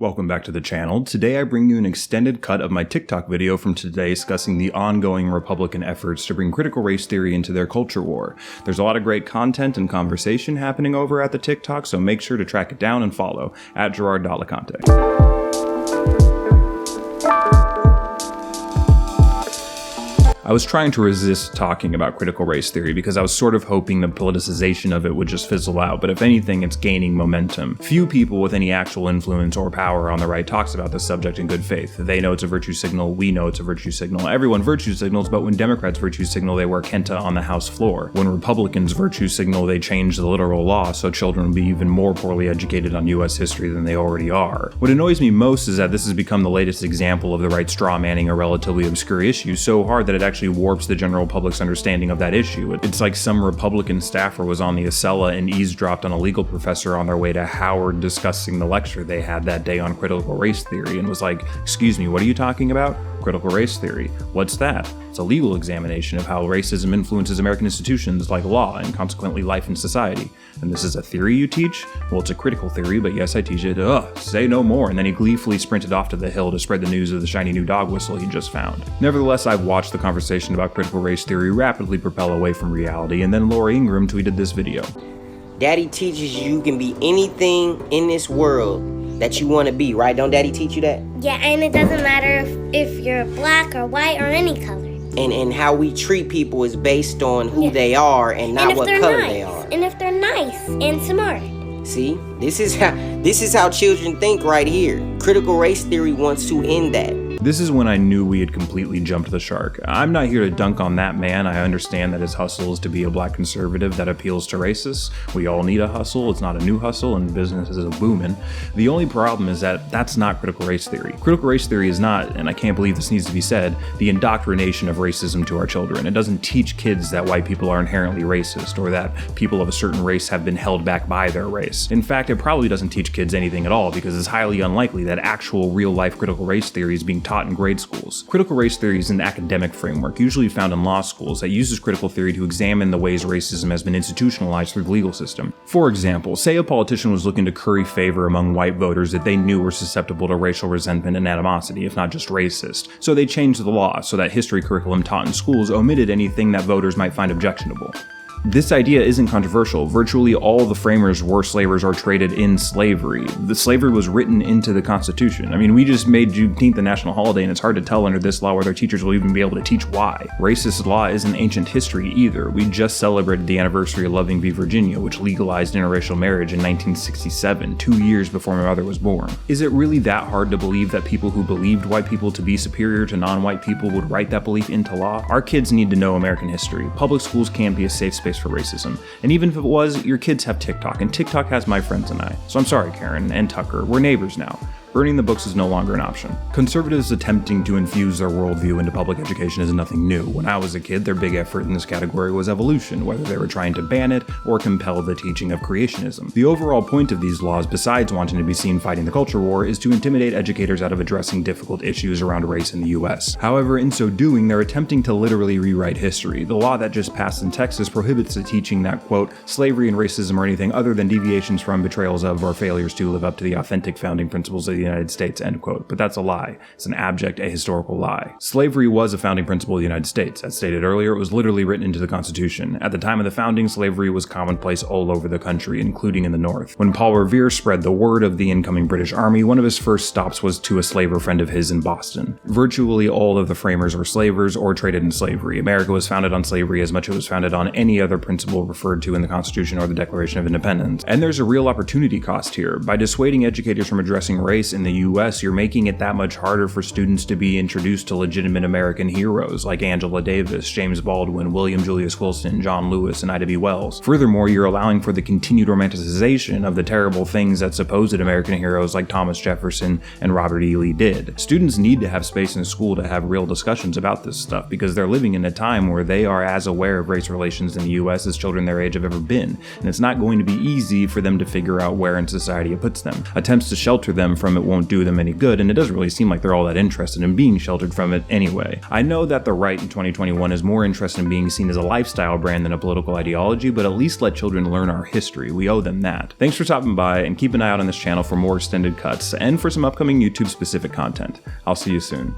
Welcome back to the channel. Today I bring you an extended cut of my TikTok video from today discussing the ongoing Republican efforts to bring critical race theory into their culture war. There's a lot of great content and conversation happening over at the TikTok, so make sure to track it down and follow at Gerard.Lecante. I was trying to resist talking about critical race theory because I was sort of hoping the politicization of it would just fizzle out, but if anything, it's gaining momentum. Few people with any actual influence or power on the right talks about this subject in good faith. They know it's a virtue signal, we know it's a virtue signal. Everyone virtue signals, but when Democrats virtue signal, they wear Kenta on the House floor. When Republicans virtue signal, they change the literal law so children will be even more poorly educated on US history than they already are. What annoys me most is that this has become the latest example of the right straw manning a relatively obscure issue so hard that it actually warps the general public's understanding of that issue. It's like some Republican staffer was on the Acela and eavesdropped on a legal professor on their way to Howard discussing the lecture they had that day on critical race theory and was like, "Excuse me, what are you talking about? Critical race theory. What's that?" It's a legal examination of how racism influences American institutions like law and consequently life in society. And this is a theory you teach? Well, it's a critical theory, but yes, I teach it. Say no more. And then he gleefully sprinted off to the hill to spread the news of the shiny new dog whistle he just found. Nevertheless, I've watched the conversation about critical race theory rapidly propel away from reality, and then Laura Ingram tweeted this video. Daddy teaches you can be anything in this world that you want to be, right? Don't Daddy teach you that? Yeah, and it doesn't matter if you're black or white or any color. And how we treat people is based on who they are and not what color they are. And if they're nice and smart. See, this is how children think right here. Critical race theory wants to end that. This is when I knew we had completely jumped the shark. I'm not here to dunk on that man. I understand that his hustle is to be a black conservative that appeals to racists. We all need a hustle. It's not a new hustle and business is a booming. The only problem is that that's not critical race theory. Critical race theory is not, and I can't believe this needs to be said, the indoctrination of racism to our children. It doesn't teach kids that white people are inherently racist or that people of a certain race have been held back by their race. In fact, it probably doesn't teach kids anything at all because it's highly unlikely that actual real-life critical race theory is being taught in grade schools. Critical race theory is an academic framework, usually found in law schools, that uses critical theory to examine the ways racism has been institutionalized through the legal system. For example, say a politician was looking to curry favor among white voters that they knew were susceptible to racial resentment and animosity, if not just racist. So they changed the law so that history curriculum taught in schools omitted anything that voters might find objectionable. This idea isn't controversial. Virtually all the framers were slavers or traded in slavery. The slavery was written into the Constitution. I mean, we just made Juneteenth a national holiday, and it's hard to tell under this law whether teachers will even be able to teach why. Racist law isn't ancient history either. We just celebrated the anniversary of Loving v. Virginia, which legalized interracial marriage in 1967, 2 years before my mother was born. Is it really that hard to believe that people who believed white people to be superior to non-white people would write that belief into law? Our kids need to know American history. Public schools can't be a safe space for racism. And even if it was, your kids have TikTok, and TikTok has my friends and I. So I'm sorry, Karen and Tucker, we're neighbors now. Burning the books is no longer an option. Conservatives attempting to infuse their worldview into public education is nothing new. When I was a kid, their big effort in this category was evolution, whether they were trying to ban it or compel the teaching of creationism. The overall point of these laws, besides wanting to be seen fighting the culture war, is to intimidate educators out of addressing difficult issues around race in the US. However, in so doing, they're attempting to literally rewrite history. The law that just passed in Texas prohibits the teaching that, quote, slavery and racism are anything other than deviations from, betrayals of, or failures to live up to the authentic founding principles of the United States, end quote. But that's a lie. It's an abject, ahistorical lie. Slavery was a founding principle of the United States. As stated earlier, it was literally written into the Constitution. At the time of the founding, slavery was commonplace all over the country, including in the North. When Paul Revere spread the word of the incoming British Army, one of his first stops was to a slaver friend of his in Boston. Virtually all of the framers were slavers or traded in slavery. America was founded on slavery as much as it was founded on any other principle referred to in the Constitution or the Declaration of Independence. And there's a real opportunity cost here. By dissuading educators from addressing race in the US, you're making it that much harder for students to be introduced to legitimate American heroes like Angela Davis, James Baldwin, William Julius Wilson, John Lewis, and Ida B. Wells. Furthermore, you're allowing for the continued romanticization of the terrible things that supposed American heroes like Thomas Jefferson and Robert E. Lee did. Students need to have space in school to have real discussions about this stuff because they're living in a time where they are as aware of race relations in the US as children their age have ever been, and it's not going to be easy for them to figure out where in society it puts them. Attempts to shelter them from it won't do them any good, and it doesn't really seem like they're all that interested in being sheltered from it anyway. I know that the right in 2021 is more interested in being seen as a lifestyle brand than a political ideology, but at least let children learn our history. We owe them that. Thanks for stopping by, and keep an eye out on this channel for more extended cuts and for some upcoming YouTube specific content. I'll see you soon.